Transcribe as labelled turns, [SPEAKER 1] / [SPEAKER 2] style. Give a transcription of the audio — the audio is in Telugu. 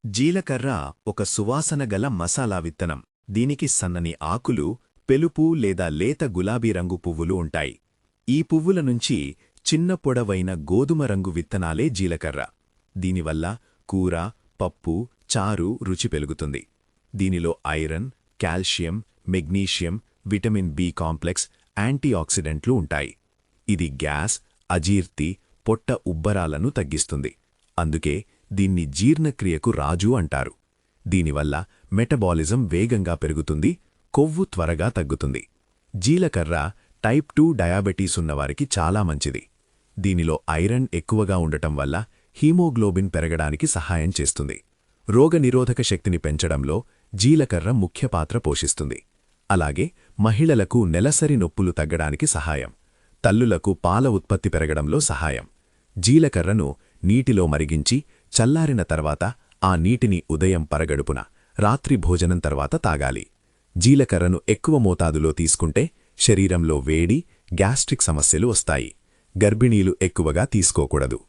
[SPEAKER 1] జీలకర్ర ఒక సువాసన గల మసాలా విత్తనం. దీనికి సన్నని ఆకులు, పెలుపు లేదా లేత గులాబీ రంగు పువ్వులు ఉంటాయి. ఈ పువ్వుల నుంచి చిన్న పొడవైన గోధుమ రంగు విత్తనాలే జీలకర్ర. దీనివల్ల కూర, పప్పు, చారు రుచి పెరుగుతుంది. దీనిలో iron, calcium, magnesium, vitamin B complex, యాంటీఆక్సిడెంట్లు ఉంటాయి. ఇది గ్యాస్, అజీర్తి, పొట్ట ఉబ్బరాలను తగ్గిస్తుంది. అందుకే దీన్ని జీర్ణక్రియకు రాజు అంటారు. దీనివల్ల మెటబాలిజం వేగంగా పెరుగుతుంది, కొవ్వు త్వరగా తగ్గుతుంది. జీలకర్ర టైప్ 2 డయాబెటీస్ ఉన్నవారికి చాలా మంచిది. దీనిలో ఐరన్ ఎక్కువగా ఉండటం వల్ల హీమోగ్లోబిన్ పెరగడానికి సహాయం చేస్తుంది. రోగనిరోధక శక్తిని పెంచడంలో జీలకర్ర ముఖ్య పాత్ర పోషిస్తుంది. అలాగే మహిళలకు నెలసరి నొప్పులు తగ్గడానికి సహాయం, తల్లులకు పాల ఉత్పత్తి పెరగడంలో సహాయం. జీలకర్రను నీటిలో మరిగించి చల్లారిన తర్వాత ఆ నీటిని ఉదయం పరగడుపున, రాత్రి భోజనం తర్వాత తాగాలి. జీలకర్రను ఎక్కువ మోతాదులో తీసుకుంటే శరీరంలో వేడి, గ్యాస్ట్రిక్ సమస్యలు వస్తాయి. గర్భిణీలు ఎక్కువగా తీసుకోకూడదు.